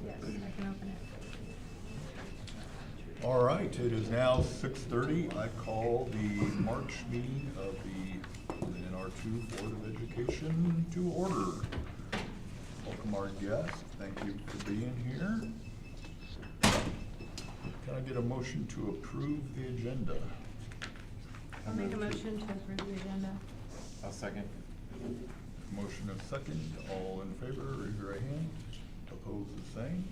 Yes, I can open it. All right, it is now 6:30. I call the March meeting of the NR2 Board of Education to order. Welcome our guests. Thank you for being here. Can I get a motion to approve the agenda? I'll make a motion to approve the agenda. I'll second. Motion and second. All in favor, raise your right hand. Opposed, the same.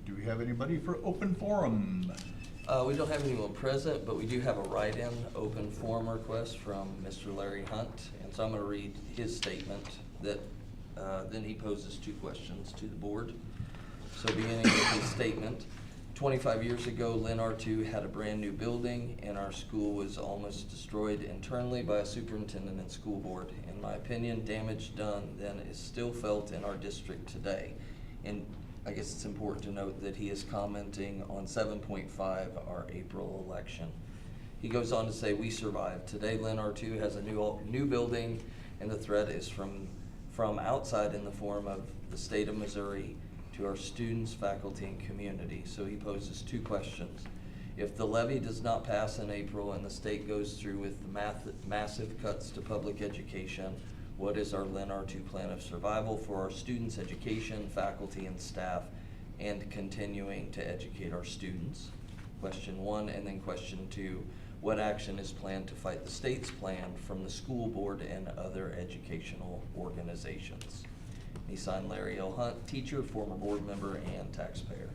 Do we have anybody for open forum? We don't have anyone present, but we do have a write-in open forum request from Mr. Larry Hunt. And so I'm going to read his statement that then he poses two questions to the board. So beginning with his statement, 25 years ago, Lynn R2 had a brand new building and our school was almost destroyed internally by a superintendent and school board. In my opinion, damage done then is still felt in our district today. And I guess it's important to note that he is commenting on 7.5, our April election. He goes on to say, we survived. Today, Lynn R2 has a new building, and the threat is from outside in the form of the state of Missouri to our students, faculty, and community. So he poses two questions. If the levy does not pass in April and the state goes through with massive cuts to public education, what is our Lynn R2 plan of survival for our students' education, faculty, and staff, and continuing to educate our students? Question one, and then question two, what action is planned to fight the state's plan from the school board and other educational organizations? He signed Larry L. Hunt, teacher, former board member, and taxpayer.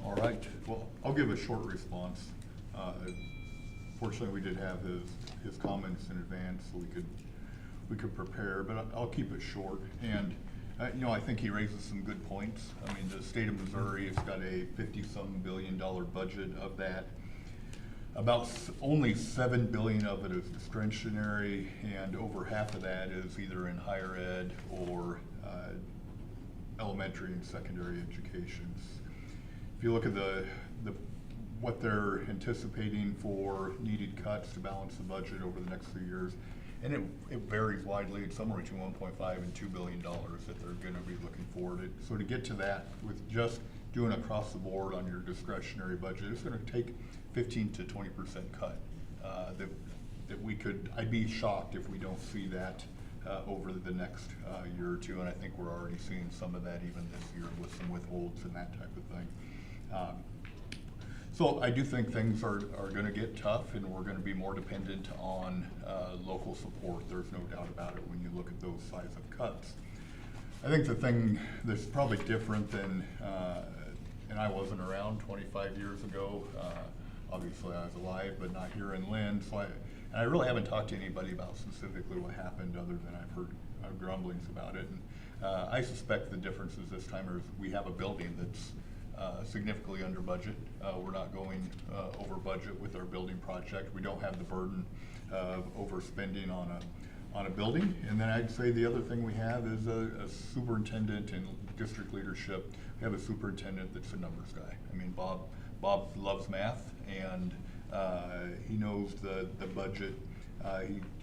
All right, well, I'll give a short response. Fortunately, we did have his comments in advance, so we could prepare, but I'll keep it short. And you know, I think he raises some good points. I mean, the state of Missouri has got a $50-some billion budget. Of that, about only $7 billion of it is discretionary, and over half of that is either in higher ed or elementary and secondary educations. If you look at what they're anticipating for needed cuts to balance the budget over the next few years, and it varies widely. It's somewhere between 1.5 and $2 billion that they're going to be looking for. So to get to that with just doing across the board on your discretionary budget, it's going to take 15 to 20% cut. That we could. I'd be shocked if we don't see that over the next year or two, and I think we're already seeing some of that even this year with some withholds and that type of thing. So I do think things are going to get tough, and we're going to be more dependent on local support. There's no doubt about it when you look at those size of cuts. I think the thing that's probably different than, and I wasn't around 25 years ago, obviously I was alive, but not here in Lynn, so and I really haven't talked to anybody about specifically what happened other than I've heard grumblings about it. And I suspect the differences this time is we have a building that's significantly under budget. We're not going over budget with our building project. We don't have the burden of overspending on a building. And then I'd say the other thing we have is a superintendent and district leadership. We have a superintendent that's a numbers guy. I mean, Bob loves math, and he knows the budget.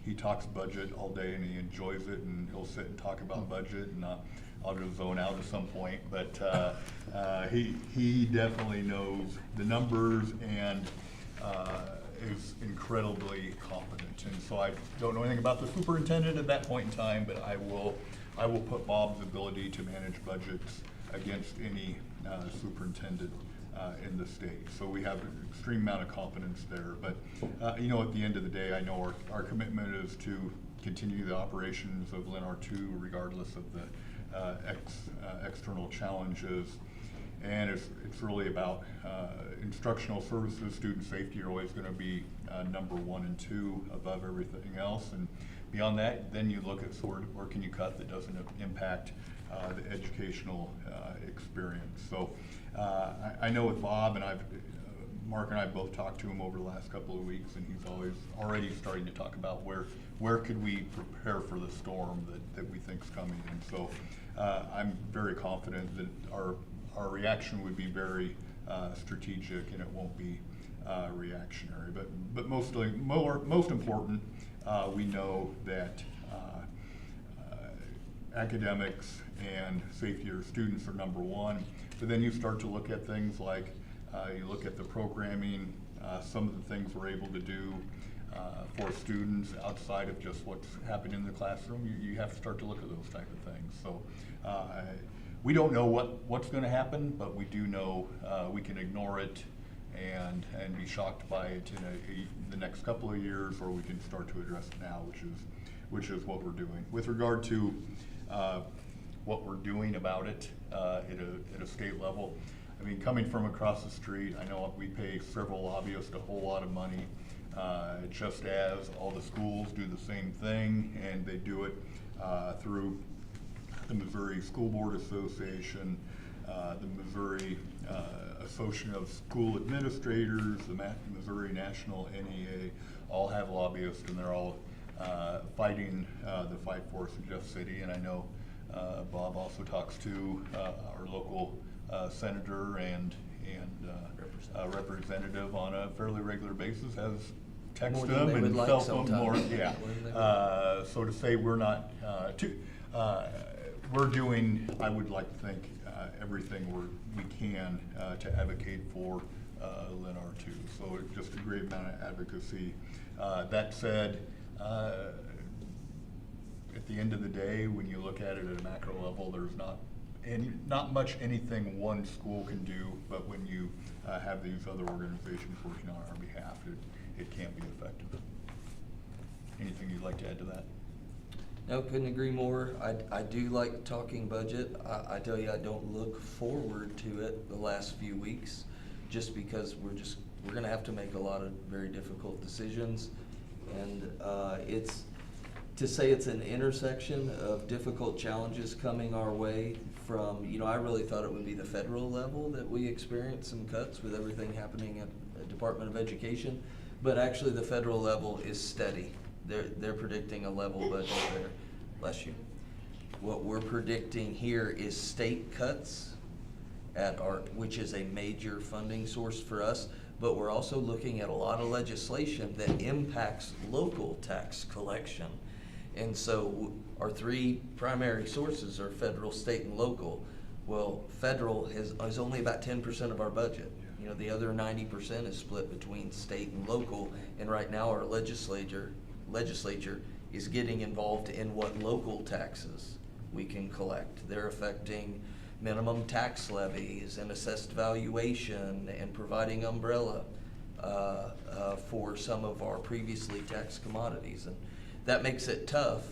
He talks budget all day, and he enjoys it, and he'll sit and talk about budget, and I'll just zone out at some point, but he definitely knows the numbers and is incredibly competent. And so I don't know anything about the superintendent at that point in time, but I will put Bob's ability to manage budgets against any superintendent in the state. So we have an extreme amount of confidence there. But you know, at the end of the day, I know our commitment is to continue the operations of Lynn R2 regardless of the external challenges, and it's really about instructional services. Student safety are always going to be number 1 and 2 above everything else, and beyond that, then you look at where can you cut that doesn't impact the educational experience. So I know with Bob, and Mark and I both talked to him over the last couple of weeks, and he's already starting to talk about where could we prepare for the storm that we think's coming. And so I'm very confident that our reaction would be very strategic, and it won't be reactionary. But most important, we know that academics and safety of students are number one. But then you start to look at things like, you look at the programming, some of the things we're able to do for students outside of just what's happening in the classroom. You have to start to look at those type of things. So we don't know what's going to happen, but we do know we can ignore it and be shocked by it in the next couple of years, or we can start to address it now, which is what we're doing. With regard to what we're doing about it at a state level, I mean, coming from across the street, I know we pay several lobbyists a whole lot of money, just as all the schools do the same thing, and they do it through the Missouri School Board Association, the Missouri Association of School Administrators, the Missouri National NEA, all have lobbyists, and they're all fighting the fight for us in Jeff City. And I know Bob also talks to our local senator and representative on a fairly regular basis, has text them and cell phone more. Yeah. So to say we're not we're doing, I would like to think, everything we can to advocate for Lennar too. So it's just a great amount of advocacy. That said, at the end of the day, when you look at it at a macro level, there's not much anything one school can do, but when you have these other organizations working on our behalf, it can be effective. Anything you'd like to add to that? No, couldn't agree more. I do like talking budget. I tell you, I don't look forward to it the last few weeks, just because we're gonna have to make a lot of very difficult decisions. And to say it's an intersection of difficult challenges coming our way from, I really thought it would be the federal level that we experienced some cuts with everything happening at the Department of Education, but actually the federal level is steady. They're predicting a level budget there. Bless you. What we're predicting here is state cuts which is a major funding source for us, but we're also looking at a lot of legislation that impacts local tax collection. And so our three primary sources are federal, state, and local. Well, federal is only about 10% of our budget. The other 90% is split between state and local, and right now our legislature is getting involved in what local taxes we can collect. They're affecting minimum tax levies and assessed valuation and providing umbrella for some of our previously taxed commodities. And that makes it tough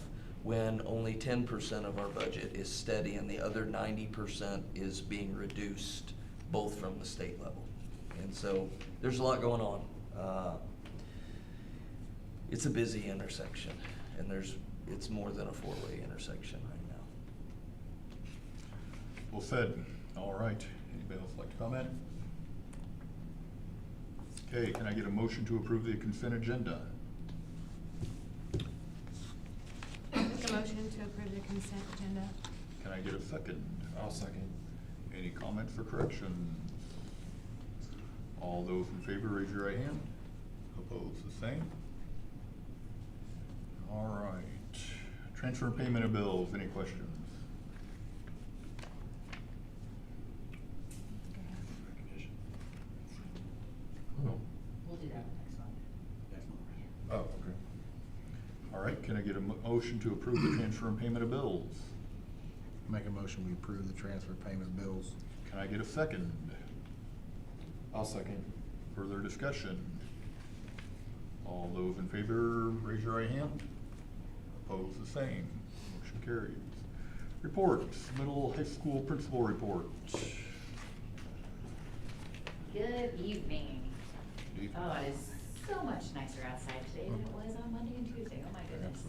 when only 10% of our budget is steady and the other 90% is being reduced, both from the state level. And so there's a lot going on. It's a busy intersection, and it's more than a four-way intersection right now. Well said. All right. Anybody else like to comment? Okay, can I get a motion to approve the consent agenda? Make a motion to approve the consent agenda. Can I get a second? I'll second. Any comments or corrections? All those in favor, raise your right hand. Opposed, the same. All right. Transfer and payment of bills. Any questions? We'll do that next one. Oh, okay. All right, can I get a motion to approve the transfer and payment of bills? Make a motion, we approve the transfer payment of bills. Can I get a second? I'll second. Further discussion? All those in favor, raise your right hand. Opposed, the same. Motion carries. Reports, middle high school principal report. Good evening. Good evening. Oh, it is so much nicer outside today than it was on Monday and Tuesday. Oh my goodness.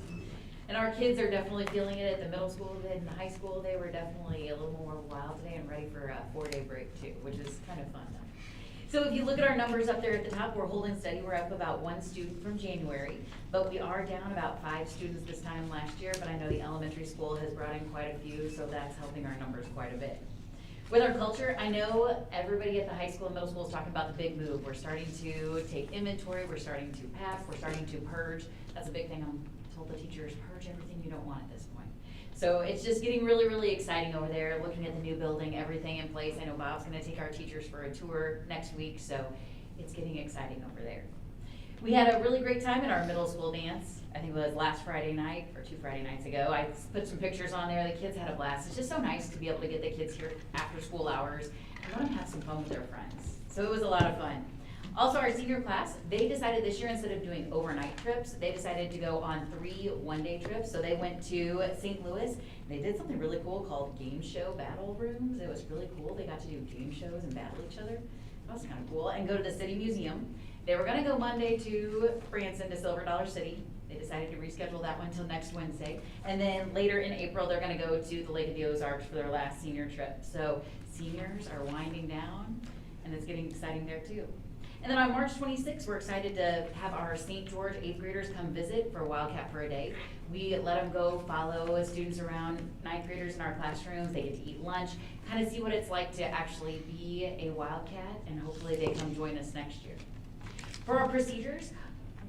And our kids are definitely feeling it at the middle school. In the high school, they were definitely a little more wild today and ready for a 4-day break too, which is kind of fun though. So if you look at our numbers up there at the top, we're holding steady. We're up about 1 student from January, but we are down about 5 students this time last year, but I know the elementary school has brought in quite a few, so that's helping our numbers quite a bit. With our culture, I know everybody at the high school and middle school is talking about the big move. We're starting to take inventory, we're starting to pack, we're starting to purge. That's a big thing. I'm told the teachers, purge everything you don't want at this point. So it's just getting really, really exciting over there, looking at the new building, everything in place. I know Bob's gonna take our teachers for a tour next week, so it's getting exciting over there. We had a really great time at our middle school dance. I think it was last Friday night or 2 Friday nights ago. I put some pictures on there. The kids had a blast. It's just so nice to be able to get the kids here after school hours and let them have some fun with their friends. So it was a lot of fun. Also, our senior class, they decided this year, instead of doing overnight trips, they decided to go on 3 one-day trips. So they went to St. Louis. They did something really cool called game show battle rooms. It was really cool. They got to do game shows and battle each other. That was kind of cool. And go to the City Museum. They were gonna go Monday to Branson to Silver Dollar City. They decided to reschedule that one until next Wednesday. And then later in April, they're gonna go to the Lake of the Ozarks for their last senior trip. So seniors are winding down, and it's getting exciting there too. And then on March 26th, we're excited to have our St. George 8th graders come visit for Wildcat for a day. We let them go follow students around, 9th graders in our classrooms. They get to eat lunch, kind of see what it's like to actually be a Wildcat, and hopefully they come join us next year. For our procedures,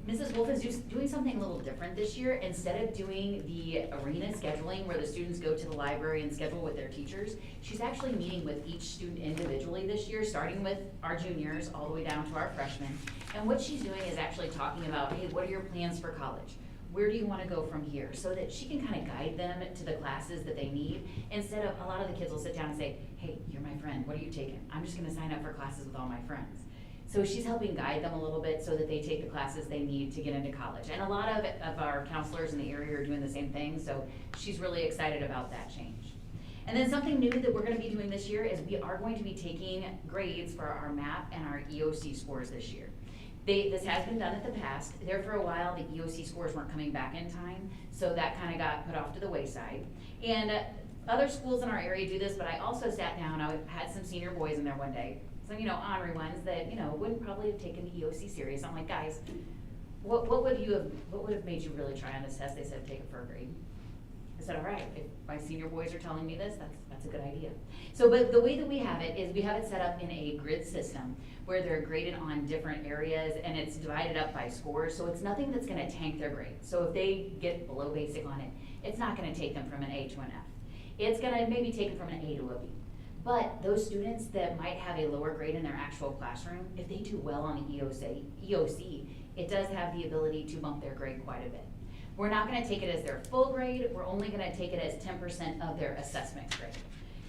Mrs. Wolf is just doing something a little different this year. Instead of doing the arena scheduling where the students go to the library and schedule with their teachers, she's actually meeting with each student individually this year, starting with our juniors all the way down to our freshmen. And what she's doing is actually talking about, hey, what are your plans for college? Where do you want to go from here? So that she can kind of guide them to the classes that they need. Instead of, a lot of the kids will sit down and say, hey, you're my friend, what are you taking? I'm just gonna sign up for classes with all my friends. So she's helping guide them a little bit so that they take the classes they need to get into college. And a lot of our counselors in the area are doing the same thing, so she's really excited about that change. And then something new that we're gonna be doing this year is we are going to be taking grades for our MAP and our EOC scores this year. This has been done in the past. There for a while, the EOC scores weren't coming back in time, so that kind of got put off to the wayside. And other schools in our area do this, but I also sat down, I had some senior boys in there one day, some, honorary ones that, wouldn't probably have taken the EOC serious. I'm like, guys, what would have made you really try on this test? They said, take it for a grade. I said, all right, if my senior boys are telling me this, that's a good idea. So, but the way that we have it is we have it set up in a grid system where they're graded on different areas, and it's divided up by scores, so it's nothing that's gonna tank their grade. So if they get below basic on it, it's not gonna take them from an A to an F. It's gonna maybe take them from an A to a B. But those students that might have a lower grade in their actual classroom, if they do well on the EOC, it does have the ability to bump their grade quite a bit. We're not gonna take it as their full grade, we're only gonna take it as 10% of their assessment grade.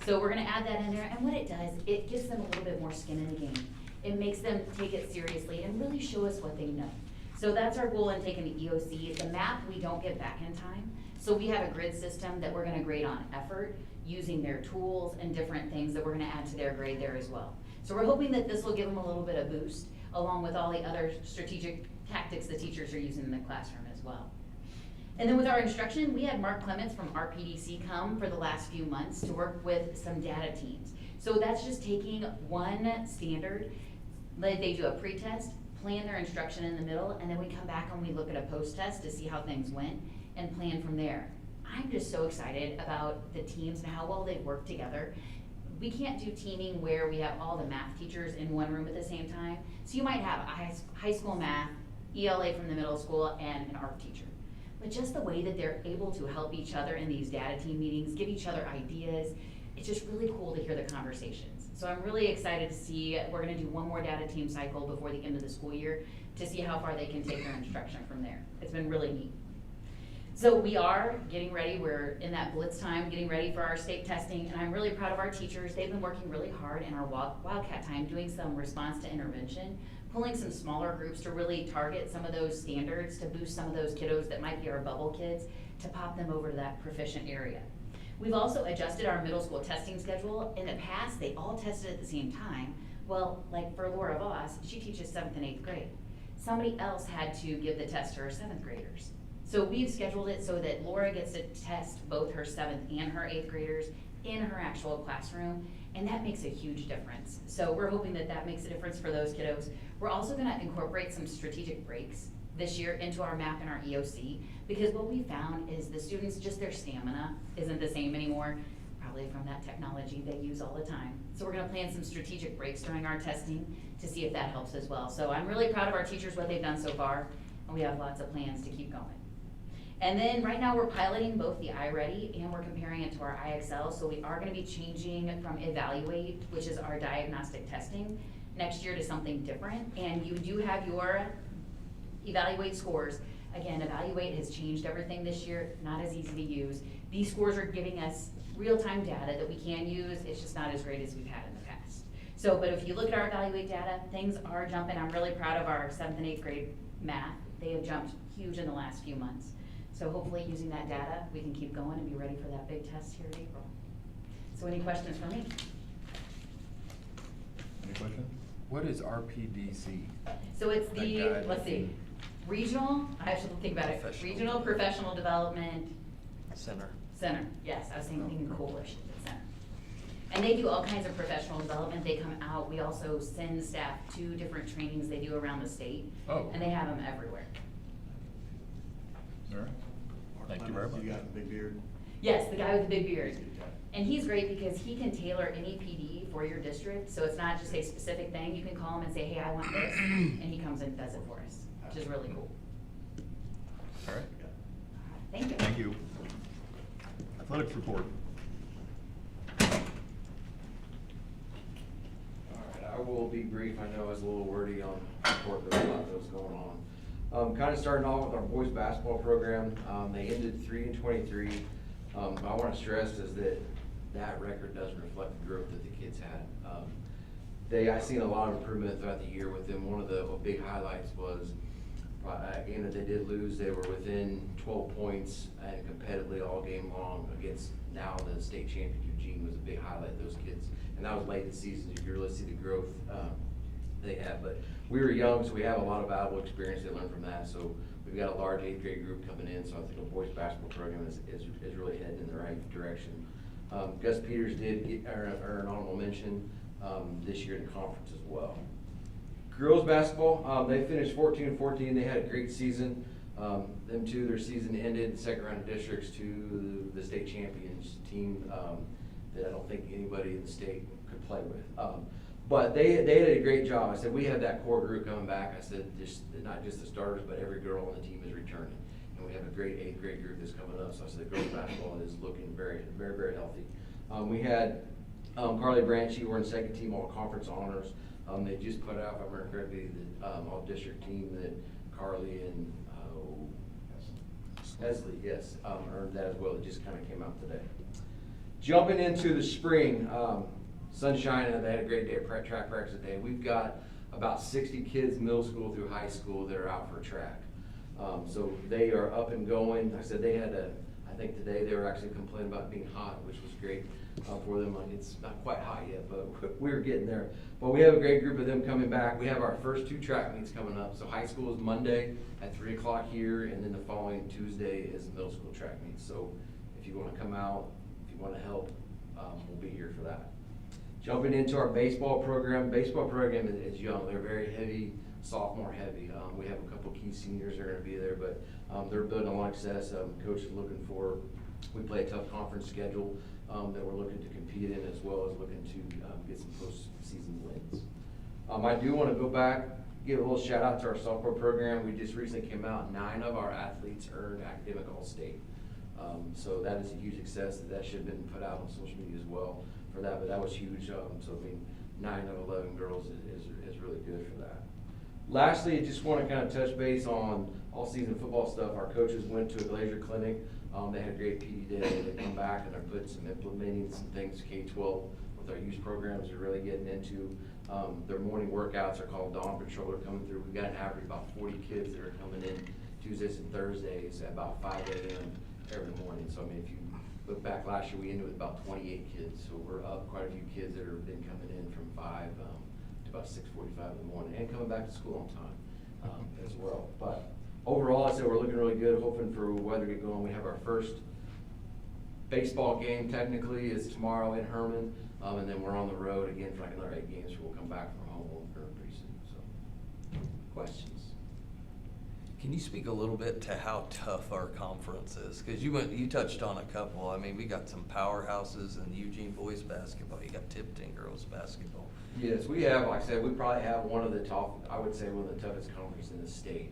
So we're gonna add that in there, and what it does, it gives them a little bit more skin in the game. It makes them take it seriously and really show us what they know. So that's our goal in taking the EOC. The MAP we don't get back in time, so we have a grid system that we're gonna grade on effort, using their tools and different things that we're gonna add to their grade there as well. So we're hoping that this will give them a little bit of boost, along with all the other strategic tactics the teachers are using in the classroom as well. And then with our instruction, we had Mark Clements from RPDC come for the last few months to work with some data teams. So that's just taking one standard, they do a pre-test, plan their instruction in the middle, and then we come back and we look at a post-test to see how things went and plan from there. I'm just so excited about the teams and how well they work together. We can't do teaming where we have all the math teachers in one room at the same time. So you might have a high school math, ELA from the middle school, and an art teacher. But just the way that they're able to help each other in these data team meetings, give each other ideas, it's just really cool to hear the conversations. So I'm really excited to see, we're gonna do one more data team cycle before the end of the school year to see how far they can take their instruction from there. It's been really neat. So we are getting ready, we're in that blitz time, getting ready for our state testing, and I'm really proud of our teachers. They've been working really hard in our Wildcat time, doing some response to intervention, pulling some smaller groups to really target some of those standards, to boost some of those kiddos that might be our bubble kids, to pop them over to that proficient area. We've also adjusted our middle school testing schedule. In the past, they all tested at the same time. Well, like for Laura Voss, she teaches 7th and 8th grade. Somebody else had to give the test to her 7th graders. So we've scheduled it so that Laura gets to test both her 7th and her 8th graders in her actual classroom, and that makes a huge difference. So we're hoping that that makes a difference for those kiddos. We're also gonna incorporate some strategic breaks this year into our MAP and our EOC, because what we found is the students, just their stamina isn't the same anymore. probably from that technology they use all the time. So we're gonna plan some strategic breaks during our testing to see if that helps as well. So I'm really proud of our teachers, what they've done so far, and we have lots of plans to keep going. And then right now we're piloting both the iReady and we're comparing it to our iExcel. So we are gonna be changing from Evaluate, which is our diagnostic testing, next year to something different. And you do have your Evaluate scores. Again, Evaluate has changed everything this year, not as easy to use. These scores are giving us real-time data that we can use, it's just not as great as we've had in the past. So, but if you look at our Evaluate data, things are jumping. I'm really proud of our 7th and 8th grade math. They have jumped huge in the last few months. So hopefully using that data, we can keep going and be ready for that big test here in April. So any questions for me? Any questions? What is RPDC? So it's That the, guide. let's see, regional, I have to think about it, Professional. Regional Professional Development Center. Center, yes, I was thinking coalition, but center. And they do all kinds of professional development, they come out, we also send staff to different trainings they do around the state. Oh. And they have them everywhere. All right. Thank you very much. You got a big beard? Yes, the guy with the big beard. And he's great because he can tailor any PD for your district, so it's not just a specific thing, you can call him and say, hey, I want this, and he comes and does it for us, which is really cool. All right. Thank you. Thank you. Athletics report. All right, I will be brief. I know I was a little wordy on the report, there was a lot that was going on. Kind of starting off with our boys basketball program. They ended 3-23. I want to stress is that record doesn't reflect the growth that the kids had. I seen a lot of improvement throughout the year with them. One of the big highlights was, again, that they did lose. They were within 12 points and competitively all game long against now the state champion Eugene was a big highlight of those kids. And that was late in the season. You could really see the growth they had. But we were young, so we have a lot of valuable experience to learn from that. So we've got a large 8th grade group coming in, so I think the boys basketball program is really heading in the right direction. Gus Peters did earn an honorable mention this year in the conference as well. Girls basketball, they finished 14-14. They had a great season. Them two, their season ended second round of districts to the state champions team that I don't think anybody in the state could play with. But they did a great job. I said, we have that core group coming back. I said, not just the starters, but every girl on the team is returning. And we have a great 8th grade group that's coming up. So I said, girls basketball is looking very, very, very healthy. We had Carly Branch, she won 2nd team all conference honors. They just put out, if I remember correctly, the all district team that Carly and Esley, yes, earned that as well. It just kind of came out today. Jumping into the spring, sunshine, and they had a great day of track practice today. We've got about 60 kids, middle school through high school, that are out for track. So they are up and going. Like I said, they had I think today they were actually complaining about being hot, which was great for them. It's not quite hot yet, but we're getting there. But we have a great group of them coming back. We have our first 2 track meets coming up. So high school is Monday at 3 o'clock here, and then the following Tuesday is the middle school track meet. So if you want to come out, if you want to help, we'll be here for that. Jumping into our baseball program. Baseball program is young. They're very heavy, sophomore heavy. We have a couple key seniors that are going to be there, but they're building a lot of success. Coach is looking for, we play a tough conference schedule that we're looking to compete in, as well as looking to get some postseason wins. I do want to go back, give a little shout out to our softball program. We just recently came out, 9 of our athletes earned academic all-state. So that is a huge success. That should have been put out on social media as well for that, but that was huge. So I mean, 9 of 11 girls is really good for that. Lastly, I just want to kind of touch base on all season football stuff. Our coaches went to a Glacier clinic. They had a great PD day. They come back and they're implementing some things K-12 with our youth programs. They're really getting into their morning workouts are called Dawn Patrol. They're coming through. We've got an average about 40 kids that are coming in Tuesdays and Thursdays at about 5 a.m. every morning. So I mean, if you look back last year, we ended with about 28 kids. So we're up quite a few kids that have been coming in from 5 to about 6:45 in the morning and coming back to school on time as well. But overall, I said we're looking really good, hoping for weather to get going. We have our first baseball game technically is tomorrow in Herman, and then we're on the road again for like another 8 games. So we'll come back from home pretty soon. So, questions? Can you speak a little bit to how tough our conference is? Because you touched on a couple. I mean, we got some powerhouses in Eugene boys basketball. You got Tipton girls basketball. Yes, we have, like I said, we probably have one of the top, I would say one of the toughest conferences in the state,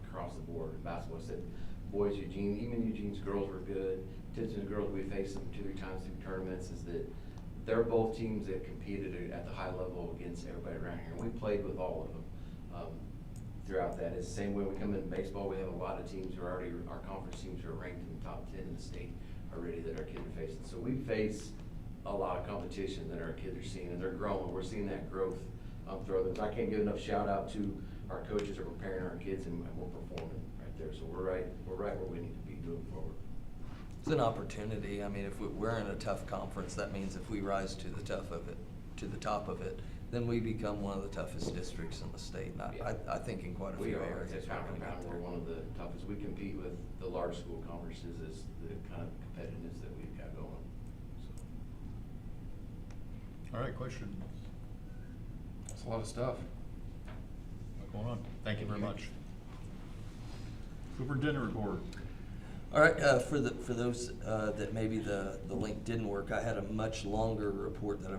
across the board. Basketball, said boys Eugene, even Eugene's girls were good. Tipton's girls, we faced them 2-3 times through tournaments, is that they're both teams that competed at the high level against everybody around here. And we played with all of them throughout that. It's the same way we come in baseball, we have a lot of teams who are already, our conference teams who are ranked in the top 10 in the state already that our kids are facing. So we face a lot of competition that our kids are seeing, and they're growing. We're seeing that growth through them. I can't give enough shout out to our coaches who are preparing our kids, and we're performing right there. So we're right where we need to be moving forward. It's an opportunity. I mean, if we're in a tough conference, that means if we rise to the top of it, then we become one of the toughest districts in the state. And I think in quite a few areas. We are. Pound for pound, we're one of the toughest. We compete with the large school conferences as the kind of competitiveness that we've got going. So. All right, questions? That's a lot of stuff. What's going on? Thank you very much. Superintendent report. All right, for those that maybe the link didn't work, I had a much longer report that I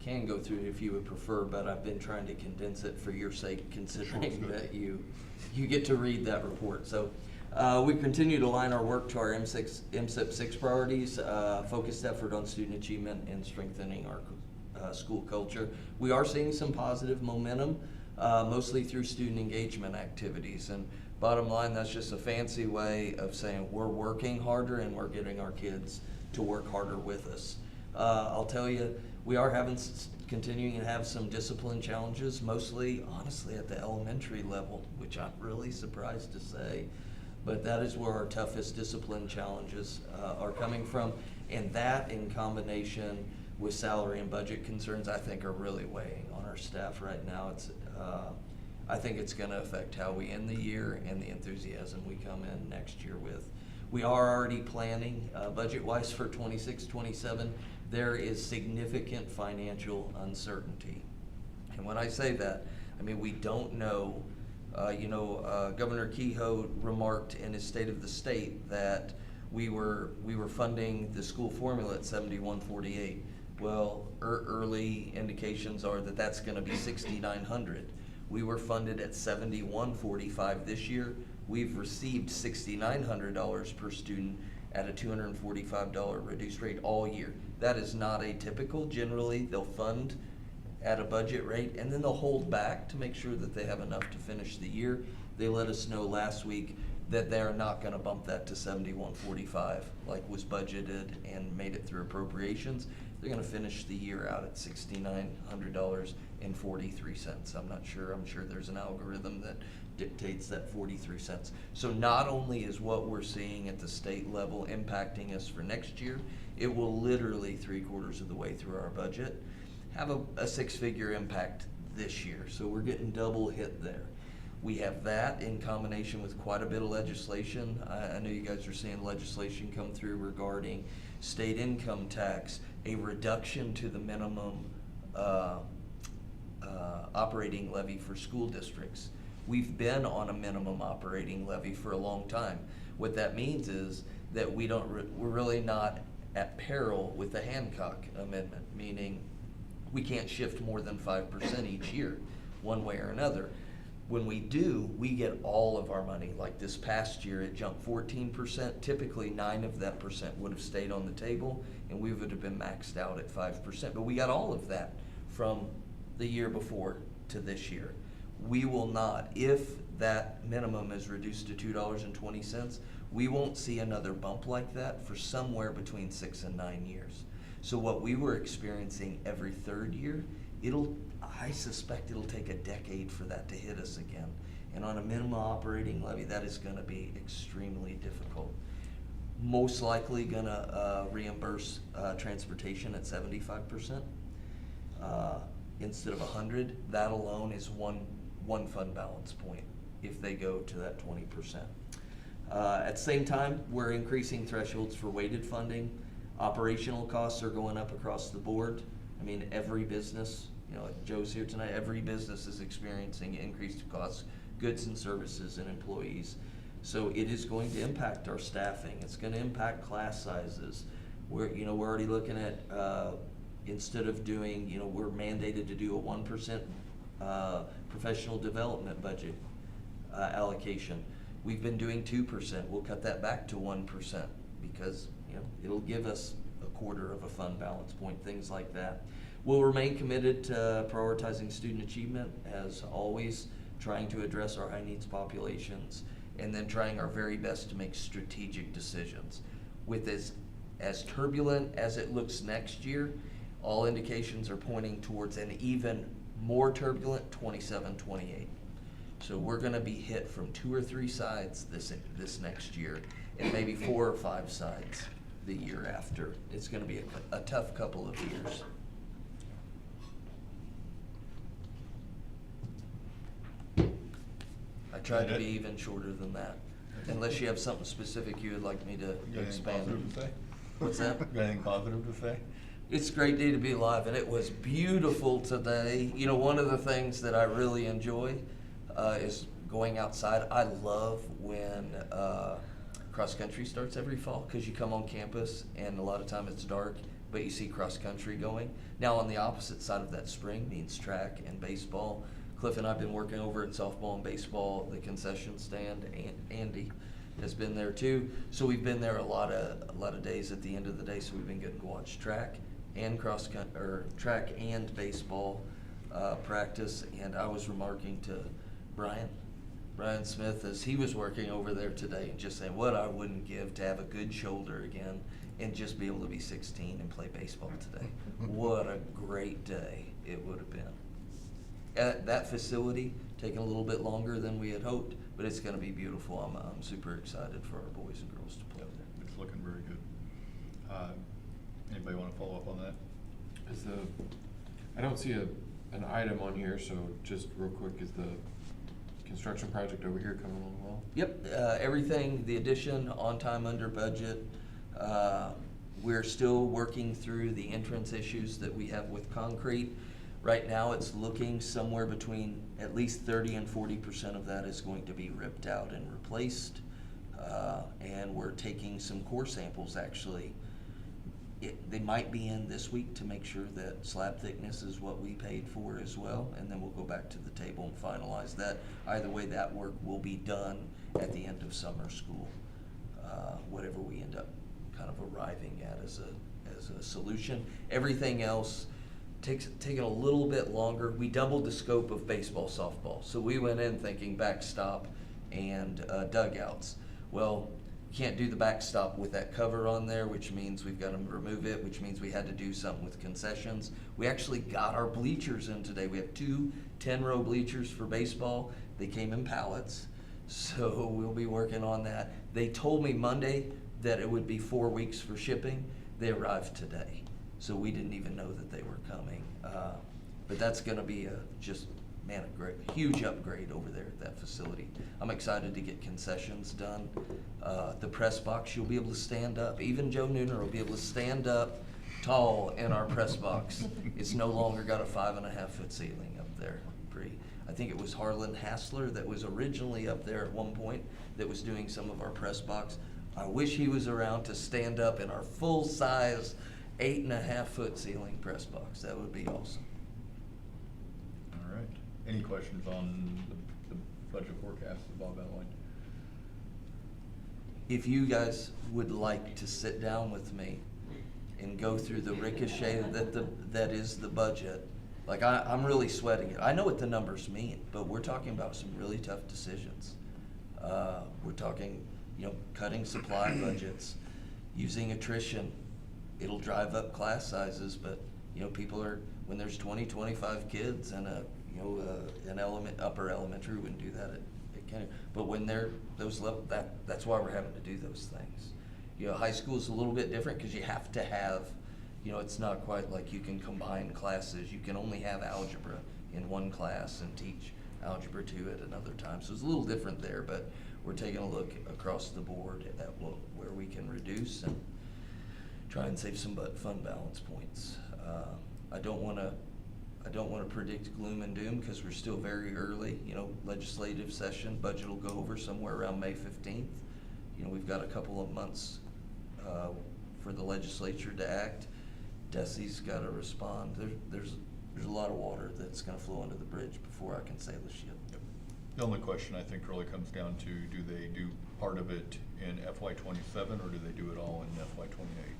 can go through if you would prefer, but I've been trying to condense it for your sake, considering that you get to read that report. So we continue to align our work to our MSIP 6 priorities, focused effort on student achievement and strengthening our school culture. We are seeing some positive momentum, mostly through student engagement activities. And bottom line, that's just a fancy way of saying we're working harder and we're getting our kids to work harder with us. I'll tell you, we are continuing to have some discipline challenges, mostly, honestly, at the elementary level, which I'm really surprised to say. But that is where our toughest discipline challenges are coming from. And that, in combination with salary and budget concerns, I think are really weighing on our staff right now. I think it's going to affect how we end the year and the enthusiasm we come in next year with. We are already planning budget-wise for 26-27. There is significant financial uncertainty. And when I say that, I mean we don't know. Governor Kehoe remarked in his State of the State that we were funding the school formula at 7148. Well, early indications are that that's going to be 6,900. We were funded at 7145 this year. We've received $6,900 per student at a $245 reduced rate all year. That is not atypical. Generally, they'll fund at a budget rate and then they'll hold back to make sure that they have enough to finish the year. They let us know last week that they're not going to bump that to 7145 like was budgeted and made it through appropriations. They're going to finish the year out at $6,900.43. I'm not sure. I'm sure there's an algorithm that dictates that 43 cents. So not only is what we're seeing at the state level impacting us for next year, it will literally 3/4 of the way through our budget have a six-figure impact this year. So we're getting double hit there. We have that in combination with quite a bit of legislation. I know you guys are seeing legislation come through regarding state income tax, a reduction to the minimum operating levy for school districts. We've been on a minimum operating levy for a long time. What that means is that we're really not at peril with the Hancock Amendment, meaning we can't shift more than 5% each year, one way or another. When we do, we get all of our money. Like this past year, it jumped 14%. Typically, 9 of that percent would have stayed on the table, and we would have been maxed out at 5%. But we got all of that from the year before to this year. We will not, if that minimum is reduced to $2.20, we won't see another bump like that for somewhere between 6 and 9 years. So what we were experiencing every third year, I suspect it'll take a decade for that to hit us again. And on a minimum operating levy, that is going to be extremely difficult. Most likely going to reimburse transportation at 75% instead of 100. That alone is one fund balance point if they go to that 20%. At the same time, we're increasing thresholds for weighted funding. Operational costs are going up across the board. I mean, every business, Joe's here tonight, every business is experiencing increased costs goods and services and employees. So it is going to impact our staffing. It's gonna impact class sizes. We're already looking at, instead of doing, we're mandated to do a 1% professional development budget allocation. We've been doing 2%. We'll cut that back to 1% because, it'll give us a quarter of a fund balance point, things like that. We'll remain committed to prioritizing student achievement, as always, trying to address our high needs populations, and then trying our very best to make strategic decisions. With as turbulent as it looks next year, all indications are pointing towards an even more turbulent 27-28. So we're gonna be hit from 2 or 3 sides this next year, and maybe 4 or 5 sides the year after. It's gonna be a tough couple of years. I tried to be even shorter than that, unless you have something specific you would like me to You got anything expand. positive to say? What's that? Got anything positive to say? It's a great day to be alive, and it was beautiful today. One of the things that I really enjoy is going outside. I love when cross country starts every fall, because you come on campus and a lot of time it's dark, but you see cross country going. Now on the opposite side of that spring means track and baseball. Cliff and I have been working over at softball and baseball, the concession stand, and Andy has been there too. So we've been there a lot of days at the end of the day. So we've been getting to watch track and track and baseball practice. And I was remarking to Brian Smith, as he was working over there today, and just saying what I wouldn't give to have a good shoulder again and just be able to be 16 and play baseball today. What a great day it would have been. That facility taking a little bit longer than we had hoped, but it's going to be beautiful. I'm super excited for our boys and girls to play there. It's looking very good. Anybody want to follow up on that? I don't see an item on here, so just real quick, is the construction project over here coming along well? Yep, everything, the addition, on time, under budget. We're still working through the entrance issues that we have with concrete. Right now, it's looking somewhere between at least 30 and 40% of that is going to be ripped out and replaced. And we're taking some core samples, actually. They might be in this week to make sure that slab thickness is what we paid for as well, and then we'll go back to the table and finalize that. Either way, that work will be done at the end of summer school, whatever we end up kind of arriving at as a solution. Everything else taking a little bit longer. We doubled the scope of baseball, softball. So we went in thinking backstop and dugouts. Well, you can't do the backstop with that cover on there, which means we've got to remove it, which means we had to do something with concessions. We actually got our bleachers in today. We have 2 10-row bleachers for baseball. They came in pallets, so we'll be working on that. They told me Monday that it would be 4 weeks for shipping. They arrived today, so we didn't even know that they were coming. But that's going to be a huge upgrade over there at that facility. I'm excited to get concessions done. The press box, you'll be able to stand up. Even Joe Nooner will be able to stand up tall in our press box. It's no longer got a 5.5-foot ceiling up there. I think it was Harlan Hassler that was originally up there at one point that was doing some of our press box. I wish he was around to stand up in our full-size 8.5-foot ceiling press box. That would be awesome. All right. Any questions on the budget forecast that Bob outlined? If you guys would like to sit down with me and go through the ricochet that is the budget, like I'm really sweating it. I know what the numbers mean, but we're talking about some really tough decisions. We're talking, cutting supply budgets, using attrition. It'll drive up class sizes, but people are, when there's 20, 25 kids and an upper elementary wouldn't do that at Kennedy. But when they're those level, that's why we're having to do those things. High school is a little bit different because you have to have, it's not quite like you can combine classes. You can only have algebra in one class and teach algebra 2 at another time. So it's a little different there, but we're taking a look across the board at where we can reduce and try and save some fund balance points. I don't want to I don't want to predict gloom and doom because we're still very early. You know, legislative session, budget will go over somewhere around May 15th. You know, we've got a couple of months for the legislature to act. DESI's got to respond. There's a lot of water that's going to flow under the bridge before I can sail the ship. Yep. The only question I think really comes down to, do they do part of it in FY27 or do they do it all in FY28?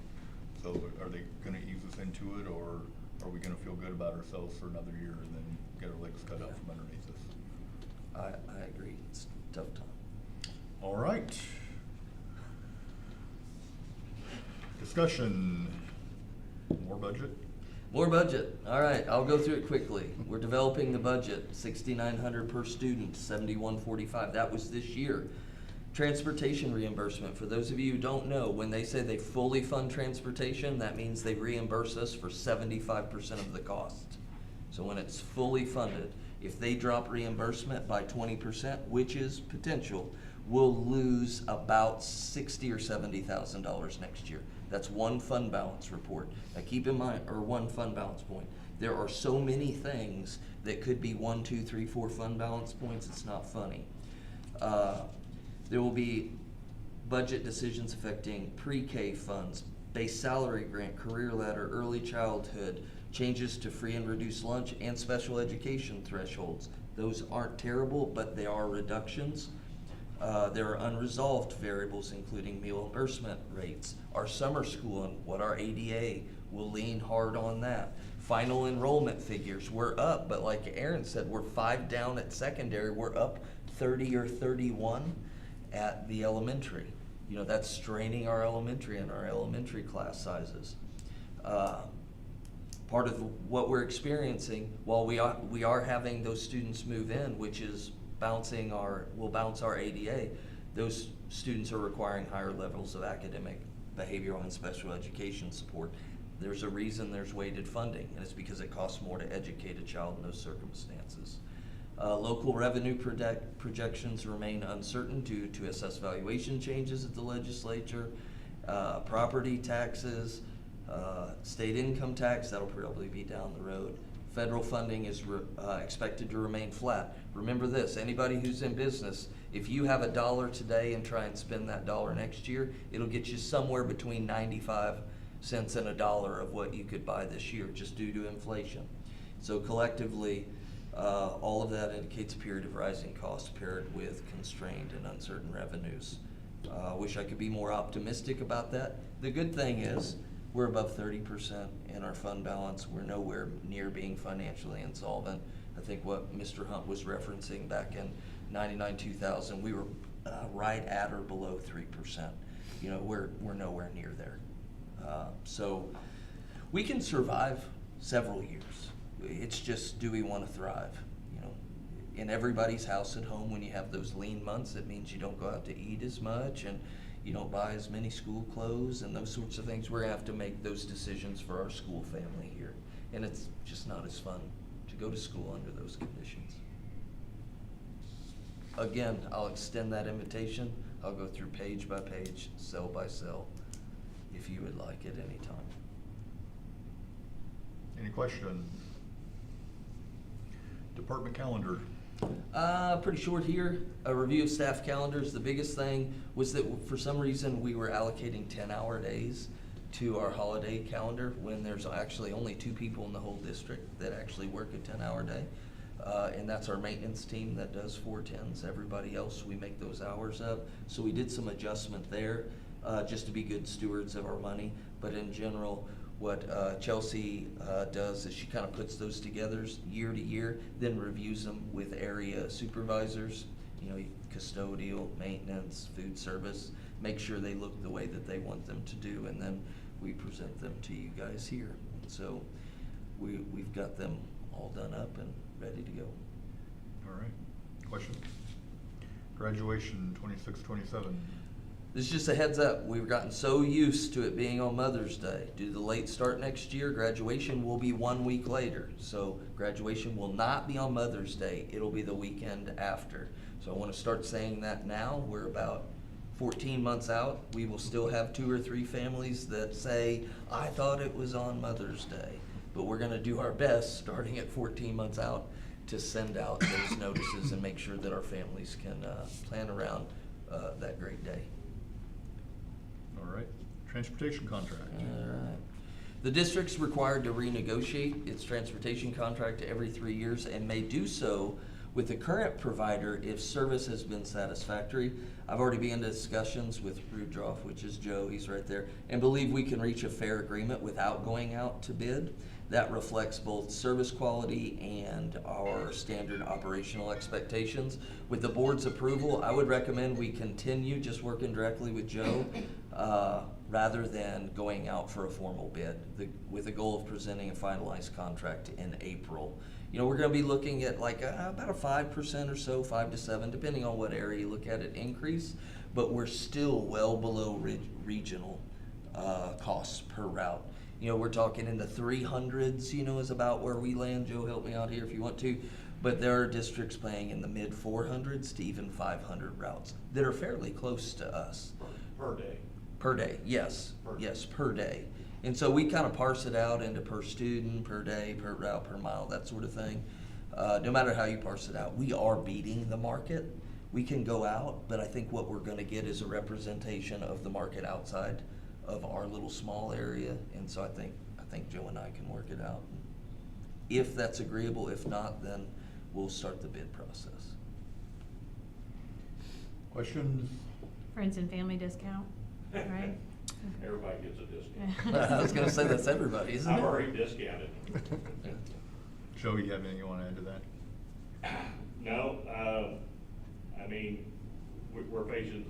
So are they gonna ease us into it, or are we gonna feel good about ourselves for another year and then get our legs cut out from underneath us? I agree. It's a tough time. All right. Discussion, more budget? More budget. All right, I'll go through it quickly. We're developing the budget, $6,900 per student, $71.45. That was this year. Transportation reimbursement. For those of you who don't know, when they say they fully fund transportation, that means they reimburse us for 75% of the cost. So when it's fully funded, if they drop reimbursement by 20%, which is potential, we'll lose about $60,000 or $70,000 next year. That's one fund balance report. Now keep in mind, or one fund balance point. There are so many things that could be 1, 2, 3, 4 fund balance points. It's not funny. There will be budget decisions affecting pre-K funds, base salary grant, career ladder, early childhood, changes to free and reduced lunch, and special education thresholds. Those aren't terrible, but they are reductions. There are unresolved variables, including meal reimbursement rates, our summer school, and what our ADA will lean hard on that. Final enrollment figures, we're up, but like Aaron said, we're 5 down at secondary. We're up 30 or 31 at the elementary. You know, that's straining our elementary and our elementary class sizes. Part of what we're experiencing, while we are having those students move in, which is will bounce our ADA, those students are requiring higher levels of academic, behavioral, and special education support. There's a reason there's weighted funding, and it's because it costs more to educate a child in those circumstances. Local revenue projections remain uncertain due to assessed valuation changes at the legislature, property taxes, state income tax, that'll probably be down the road. Federal funding is expected to remain flat. Remember this, anybody who's in business, if you have $1 today and try and spend that $1 next year, it'll get you somewhere between 95 cents and $1 of what you could buy this year, just due to inflation. So collectively, all of that indicates a period of rising costs paired with constrained and uncertain revenues. Wish I could be more optimistic about that. The good thing is, we're above 30% in our fund balance. We're nowhere near being financially insolvent. I think what Mr. Hunt was referencing back in 99-2000, we were right at or below 3%. You know, we're nowhere near there. So we can survive several years. It's just, do we want to thrive? You know, in everybody's house at home, when you have those lean months, it means you don't go out to eat as much and you don't buy as many school clothes and those sorts of things. We're gonna have to make those decisions for our school family here. And it's just not as fun to go to school under those conditions. Again, I'll extend that invitation. I'll go through page by page, cell by cell, if you would like at any time. Any questions? Department calendar. Pretty short here. A review of staff calendars. The biggest thing was that for some reason we were allocating 10-hour days to our holiday calendar when there's actually only 2 people in the whole district that actually work a 10-hour day. And that's our maintenance team that does 410s. Everybody else, we make those hours up. So we did some adjustment there just to be good stewards of our money. But in general, what Chelsea does is she kind of puts those together year to year, then reviews them with area supervisors, you know, custodial, maintenance, food service, make sure they look the way that they want them to do, and then we present them to you guys here. So we've got them all done up and ready to go. All right. Question? Graduation 26-27. This is just a heads up. We've gotten so used to it being on Mother's Day. Due to the late start next year, graduation will be 1 week later. So graduation will not be on Mother's Day. It'll be the weekend after. So I want to start saying that now. We're about 14 months out. We will still have 2 or 3 families that say, I thought it was on Mother's Day. but we're gonna do our best, starting at 14 months out, to send out those notices and make sure that our families can plan around that great day. All right, transportation contract. All right. The district's required to renegotiate its transportation contract every 3 years and may do so with the current provider if service has been satisfactory. I've already been in discussions with Rudroff, which is Joe, he's right there, and believe we can reach a fair agreement without going out to bid. That reflects both service quality and our standard operational expectations. With the board's approval, I would recommend we continue just working directly with Joe rather than going out for a formal bid, with the goal of presenting a finalized contract in April. You know, we're gonna be looking at like about a 5% or so, 5 to 7, depending on what area you look at it, increase, but we're still well below regional costs per route. You know, we're talking in the 300s, you know, is about where we land. Joe, help me out here if you want to. But there are districts paying in the mid 400s to even 500 routes that are fairly close to us. Per day. Per day, yes, Per day. yes, per day. And so we kind of parse it out into per student, per day, per route, per mile, that sort of thing. No matter how you parse it out, we are beating the market. We can go out, but I think what we're gonna get is a representation of the market outside of our little small area. And so I think Joe and I can work it out. If that's agreeable, if not, then we'll start the bid process. Questions? Friends and family discount, right? Everybody gets a discount. I was gonna say that's everybody, isn't it? I've already discounted. Joe, you have anything you want to add to that? No, I mean, we're facing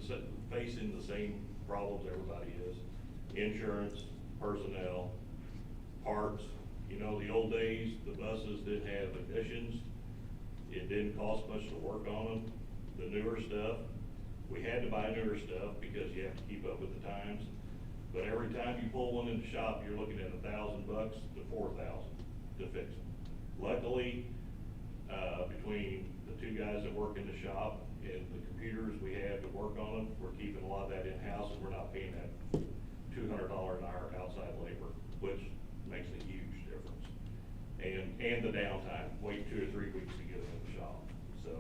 the same problems everybody is. Insurance, personnel, parts. You know, the old days, the buses didn't have ignitions. It didn't cost much to work on them. The newer stuff, we had to buy newer stuff because you have to keep up with the times. But every time you pull one in the shop, you're looking at $1,000 to $4,000 to fix them. Luckily, between the two guys that work in the shop and the computers we have to work on them, we're keeping a lot of that in-house, and we're not paying that $200 an hour outside labor, which makes a huge difference. And the downtime, wait 2 or 3 weeks to get them in the shop. So,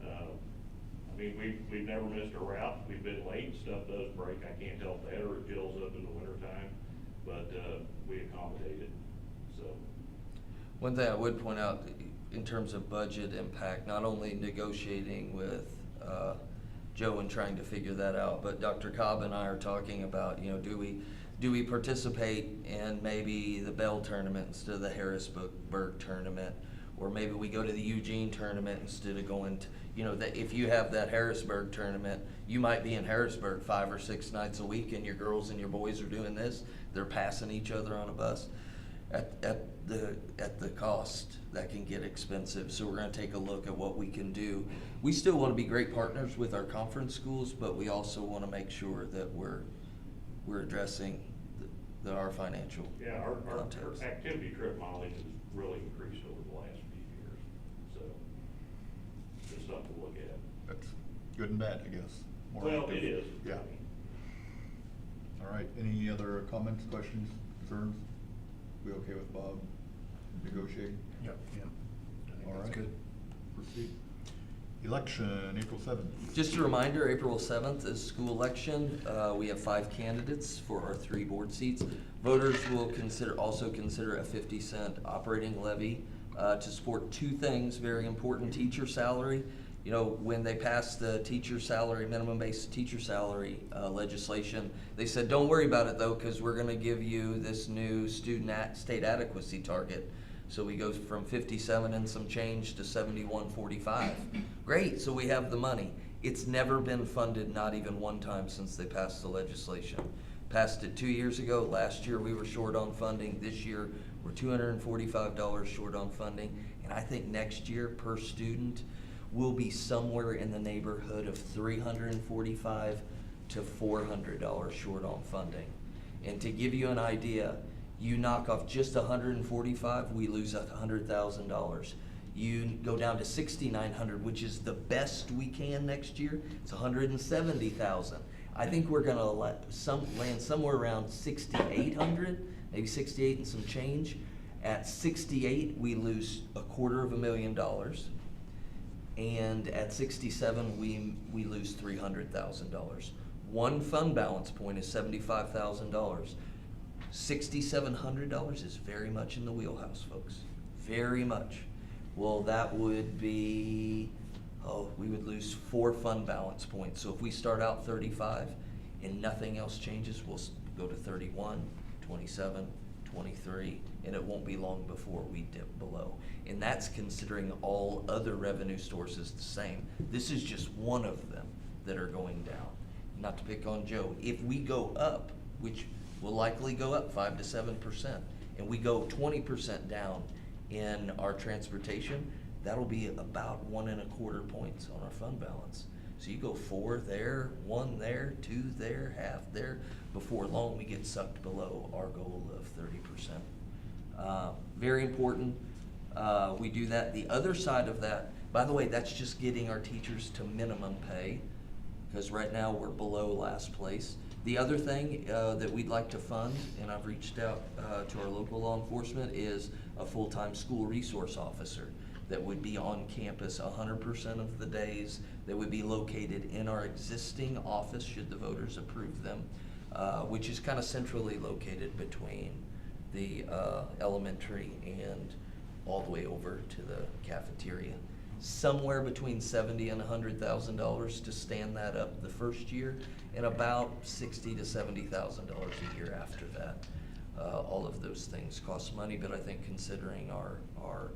I mean, we've never missed a route. We've been late, stuff does break. I can't help that, or it gills up in the wintertime, but we accommodate it, so. One thing I would point out in terms of budget impact, not only negotiating with Joe and trying to figure that out, but Dr. Cobb and I are talking about, you know, do we participate in maybe the Bell tournament instead of the Harrisburg tournament, or maybe we go to the Eugene tournament instead of going to, you know, that if you have that Harrisburg tournament, you might be in Harrisburg 5 or 6 nights a week, and your girls and your boys are doing this. They're passing each other on a bus. At the cost, that can get expensive. So we're gonna take a look at what we can do. We still wanna be great partners with our conference schools, but we also wanna make sure that we're addressing our financial Yeah, our context. activity trip mileage has really increased over the last few years, so it's something to look at. That's good and bad, I guess. More Well, active. it is. Yeah. All right, any other comments, questions, concerns? We okay with Bob negotiating? Yep. Yep. I think All that's right. good. Proceed. Election, April 7th. Just a reminder, April 7th is school election. We have 5 candidates for our 3 board seats. Voters will also consider a 50-cent operating levy to support 2 things, very important: teacher salary. You know, when they passed the teacher salary, minimum base teacher salary legislation, they said, don't worry about it though, because we're gonna give you this new state adequacy target. So we go from 57 and some change to 71.45. Great, so we have the money. It's never been funded, not even one time since they passed the legislation. Passed it 2 years ago. Last year we were short on funding. This year we're $245 short on funding. And I think next year per student will be somewhere in the neighborhood of $345 to $400 short on funding. And to give you an idea, you knock off just $145, we lose $100,000. You go down to $6,900, which is the best we can next year. It's $170,000. I think we're gonna land somewhere around $6,800, maybe 68 and some change. At 68, we lose $250,000. And at 67, we lose $300,000. One fund balance point is $75,000. $6,700 is very much in the wheelhouse, folks. Very much. Well, that would be, we would lose 4 fund balance points. So if we start out 35 and nothing else changes, we'll go to 31, 27, 23, and it won't be long before we dip below. And that's considering all other revenue sources the same. This is just one of them that are going down. Not to pick on Joe. If we go up, which will likely go up 5 to 7%, and we go 20% down in our transportation, that'll be about 1.25 points on our fund balance. So you go 4 there, 1 there, 2 there, half there. Before long, we get sucked below our goal of 30%. Very important. We do that. The other side of that, by the way, that's just getting our teachers to minimum pay, because right now we're below last place. The other thing that we'd like to fund, and I've reached out to our local law enforcement, is a full-time school resource officer that would be on campus 100% of the days, that would be located in our existing office should the voters approve them, which is kind of centrally located between the elementary and all the way over to the cafeteria. Somewhere between $70,000 and $100,000 to stand that up the first year, and about $60,000 to $70,000 a year after that. All of those things cost money, but I think considering our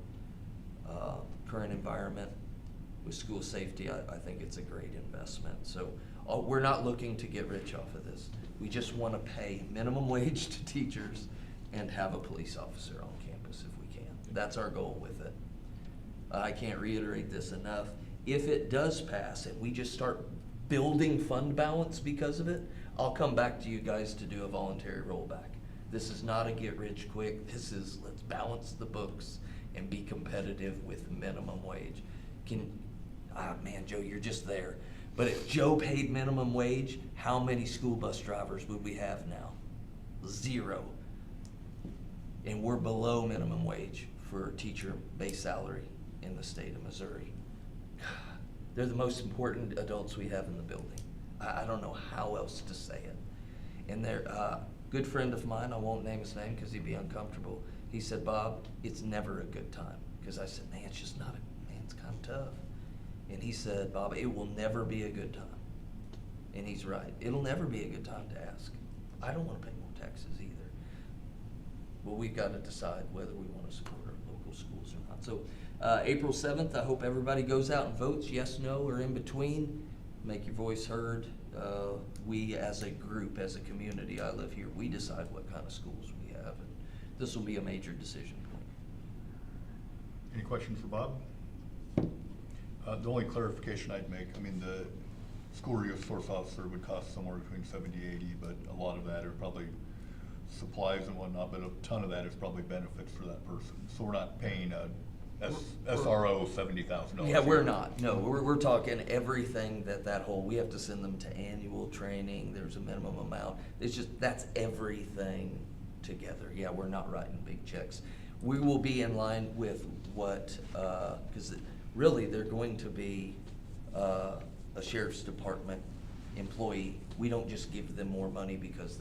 current environment with school safety, I think it's a great investment. So we're not looking to get rich off of this. We just want to pay minimum wage to teachers and have a police officer on campus if we can. That's our goal with it. I can't reiterate this enough. If it does pass and we just start building fund balance because of it, I'll come back to you guys to do a voluntary rollback. This is not a get rich quick. This is, let's balance the books and be competitive with minimum wage. Man, Joe, you're just there. But if Joe paid minimum wage, how many school bus drivers would we have now? 0. And we're below minimum wage for teacher base salary in the state of Missouri. They're the most important adults we have in the building. I don't know how else to say it. And they're a good friend of mine, I won't name his name because he'd be uncomfortable. He said, Bob, it's never a good time. Because I said, man, it's just not man, it's kind of tough. And he said, Bob, it will never be a good time. And he's right. It'll never be a good time to ask. I don't want to pay more taxes either. Well, we've got to decide whether we want to support our local schools or not. So April 7th, I hope everybody goes out and votes, yes, no, or in between. Make your voice heard. We as a group, as a community, I live here, we decide what kind of schools we have. And this will be a major decision point. Any questions for Bob? The only clarification I'd make, I mean, the school resource officer would cost somewhere between 70, 80, but a lot of that are probably supplies and whatnot, but a ton of that is probably benefits for that person. So we're not paying a SRO $70,000. Yeah, we're not. No, we're talking everything that whole, we have to send them to annual training. There's a minimum amount. It's just, that's everything together. Yeah, we're not writing big checks. We will be in line with what, because really they're going to be a sheriff's department employee. We don't just give them more money because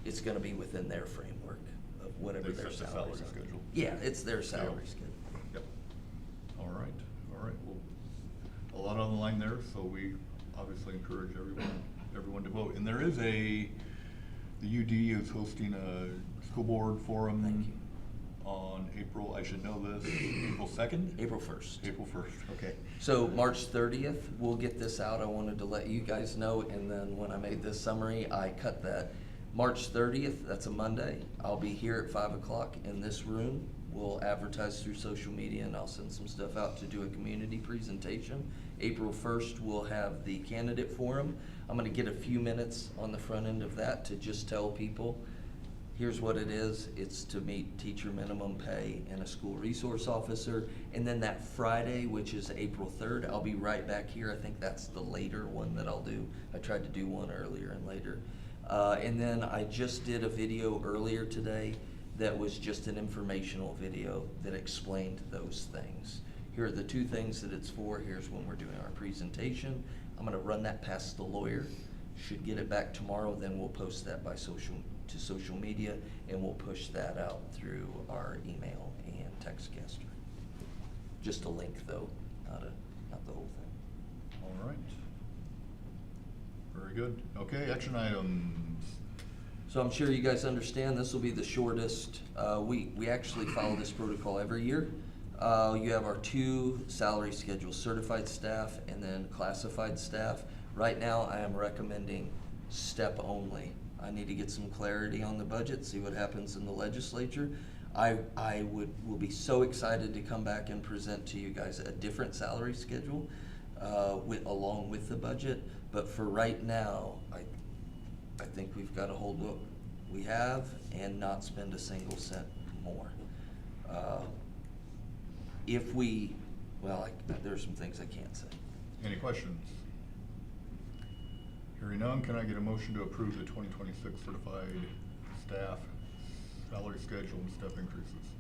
it's going to be within their framework of whatever They their set the salaries salary are. schedule. Yeah, it's their salary schedule. Yep. All right. Well, a lot on the line there, so we obviously encourage everyone to vote. And there is the UD is hosting a school board forum. Thank you. On April, I should know this, April 2nd? April 1st. April 1st, okay. So March 30th, we'll get this out. I wanted to let you guys know, and then when I made this summary, I cut that. March 30th, that's a Monday. I'll be here at 5 o'clock in this room. We'll advertise through social media, and I'll send some stuff out to do a community presentation. April 1st, we'll have the candidate forum. I'm gonna get a few minutes on the front end of that to just tell people, here's what it is. It's to meet teacher minimum pay and a school resource officer. And then that Friday, which is April 3rd, I'll be right back here. I think that's the later one that I'll do. I tried to do one earlier and later. And then I just did a video earlier today that was just an informational video that explained those things. Here are the two things that it's for. Here's when we're doing our presentation. I'm gonna run that past the lawyer. Should get it back tomorrow, then we'll post that by social media, and we'll push that out through our email and textcaster. Just a link though, not the whole thing. All right. Very good. Okay, action items. So I'm sure you guys understand this will be the shortest. We actually follow this protocol every year. You have our two salary schedules, certified staff and then classified staff. Right now, I am recommending step only. I need to get some clarity on the budget, see what happens in the legislature. I will be so excited to come back and present to you guys a different salary schedule along with the budget. But for right now, I think we've got to hold what we have and not spend a single cent more. There's some things I can't say. Any questions? Hearing none, can I get a motion to approve the 2026 certified staff salary schedule and step increases?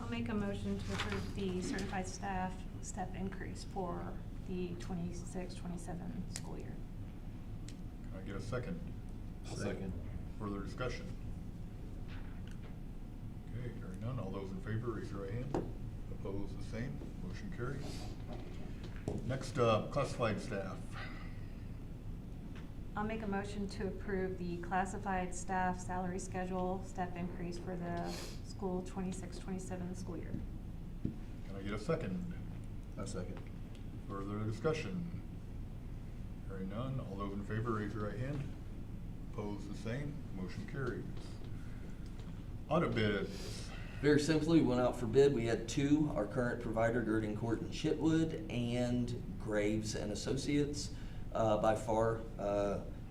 I'll make a motion to approve the certified staff step increase for the 26-27 school year. Can I get a second? I'll second. Further discussion? Okay, hearing none, all those in favor, raise your right hand. Opposed, the same, motion carries. Next up, classified staff. I'll make a motion to approve the classified staff salary schedule step increase for the school 26-27 school year. Can I get a second? A second. Further discussion? Hearing none, all those in favor, raise your right hand. Opposed, the same, motion carries. Audit bids. Very simply, we went out for bid. We had two, our current provider, Girding Court and Chitwood, and Graves and Associates. By far,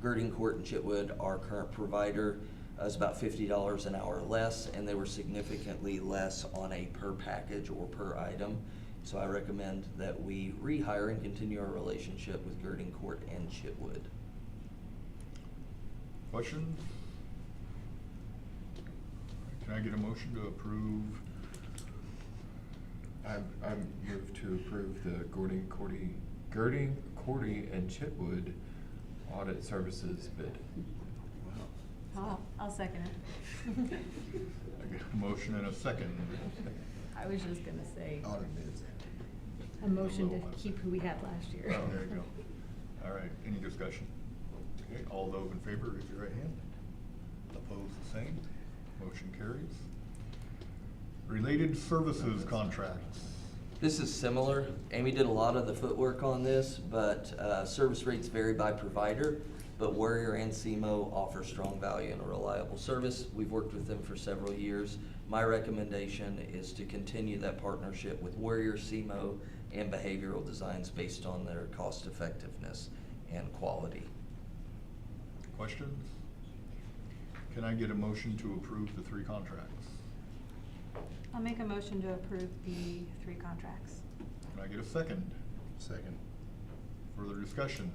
Girding Court and Chitwood, our current provider, is about $50 an hour less, and they were significantly less on a per package or per item. So I recommend that we rehire and continue our relationship with Girding Court and Chitwood. Questions? Can I get a motion to approve? I move to approve the Girding, Cordy, and Chitwood audit services bid. I'll second it. I get a motion and a second. I was just gonna say Audit bids. a motion to keep who we had last year. Oh, there you go. All right, any discussion? Okay, all those in favor, raise your right hand. Opposed, the same. Motion carries. Related services contracts. This is similar. Amy did a lot of the footwork on this, but service rates vary by provider. But Warrior and SEMO offer strong value and a reliable service. We've worked with them for several years. My recommendation is to continue that partnership with Warrior, SEMO, and Behavioral Designs based on their cost effectiveness and quality. Questions? Can I get a motion to approve the three contracts? I'll make a motion to approve the 3 contracts. Can I get a second? Second. Further discussion?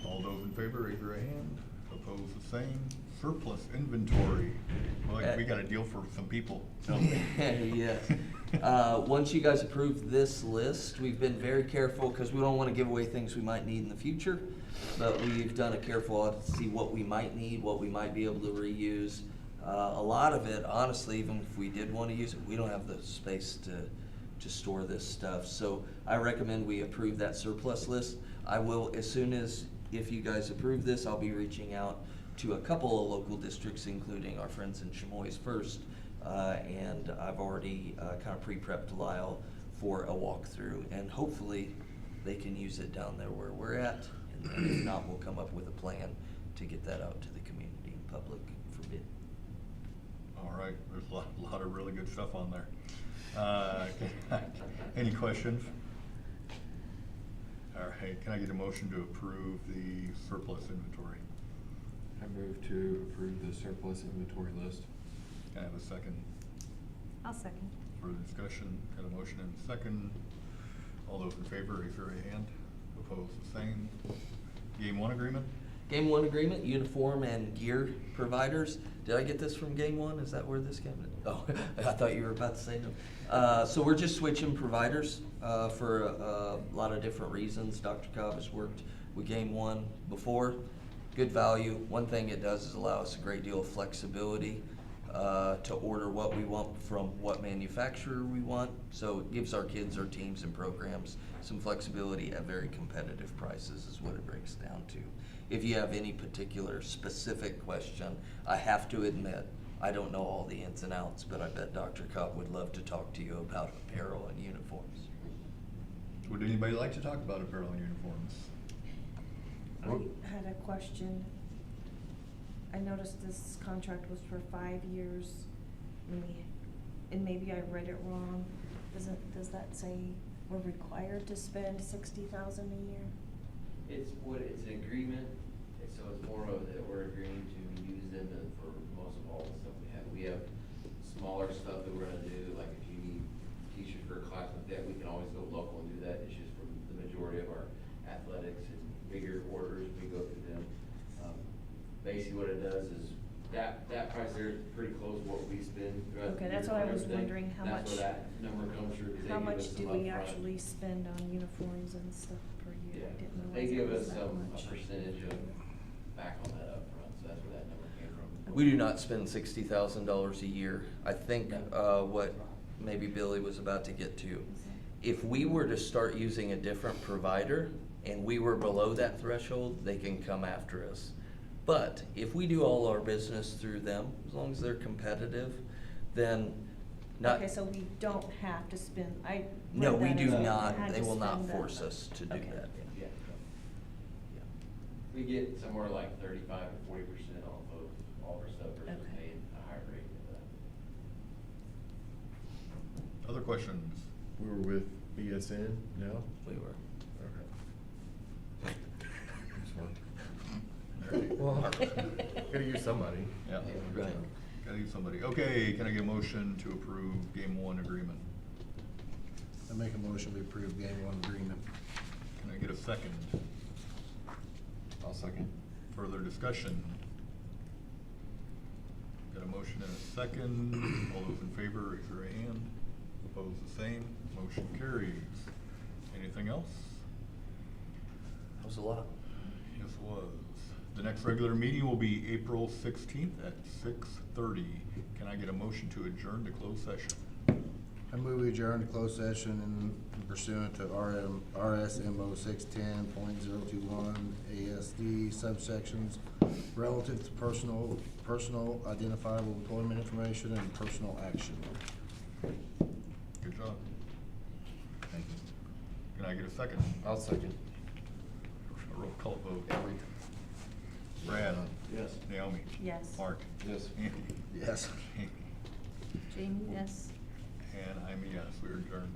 All those in favor, raise your right hand. Opposed, the same. Surplus inventory. Well, we got a deal for some people. Yes. Once you guys approve this list, we've been very careful because we don't want to give away things we might need in the future. But we've done a careful audit to see what we might need, what we might be able to reuse. A lot of it, honestly, even if we did want to use it, we don't have the space to store this stuff. So I recommend we approve that surplus list. I will, as soon as, if you guys approve this, I'll be reaching out to a couple of local districts, including our friends in Chamois first. And I've already kind of pre-prepped Lyle for a walkthrough, and hopefully they can use it down there where we're at. And then if not, we'll come up with a plan to get that out to the community and public for bid. All right, there's a lot of really good stuff on there. Any questions? All right, can I get a motion to approve the surplus inventory? I move to approve the surplus inventory list. Can I have a second? I'll second. Further discussion? Got a motion and a second. All those in favor, raise your right hand. Opposed, the same. Game 1 agreement? Game One agreement, uniform and gear providers. Did I get this from Game One? Is that where this came in? Oh, I thought you were about to say no. So we're just switching providers for a lot of different reasons. Dr. Cobb has worked with Game One before. Good value. One thing it does is allow us a great deal of flexibility to order what we want from what manufacturer we want. So it gives our kids, our teams and programs some flexibility at very competitive prices is what it breaks down to. If you have any particular specific question, I have to admit, I don't know all the ins and outs, but I bet Dr. Cobb would love to talk to you about apparel and uniforms. Would anybody like to talk about apparel and uniforms? I had a question. I noticed this contract was for 5 years, and maybe I read it wrong. Does that say we're required to spend $60,000 a year? It's an agreement, and so it's more of that we're agreeing to use them for most of all the stuff we have. We have smaller stuff that we're gonna do, like if you need t-shirts for a class like that, we can always go local and do that. It's just for the majority of our athletics and bigger orders, we go through them. Basically what it does is, that price there is pretty close to what we spend throughout the Okay, year that's what I on was everything. wondering, how That's much- where that number comes through, 'cause they How give much us do some we upfront. actually spend on uniforms and stuff per year? I didn't realize They it give was us that a much. percentage of back on that upfront, so that's where that number came from. We do not spend $60,000 a year. I think what maybe Billy was about to get to, if we were to start using a different provider and we were below that threshold, they can come after us. But if we do all our business through them, as long as they're competitive, then not. Okay, so we don't have to spend, I No, read we that do as we not. had They to will not spend that force much. us to do Okay. that. Yeah. We get somewhere like 35 to 40% off of all of our stuff versus Okay. paying a higher rate of that. Other questions? We were with BSN, no? We were. Okay. Alright. Well, gotta use somebody. Yeah. Right. Gotta use somebody. Okay, can I get a motion to approve Game One agreement? I make a motion we approve Game One agreement. Can I get a second? I'll second. Further discussion? Got a motion and a second. All those in favor, raise your hand. Opposed, the same. Motion carries. Anything else? That was a lot. Yes, it was. The next regular meeting will be April 16th at 6:30. Can I get a motion to adjourn to closed session? I move we adjourn to closed session in pursuant to RSMO 610.021 ASD subsections relative to personal identifiable employment information and personal action. Good job. Thank you. Can I get a second? I'll second. A roll call vote. Brad? Yes. Naomi? Yes. Mark? Yes. Andy? Yes. Amy? Jamie, yes. And I'm a yes. We are adjourned.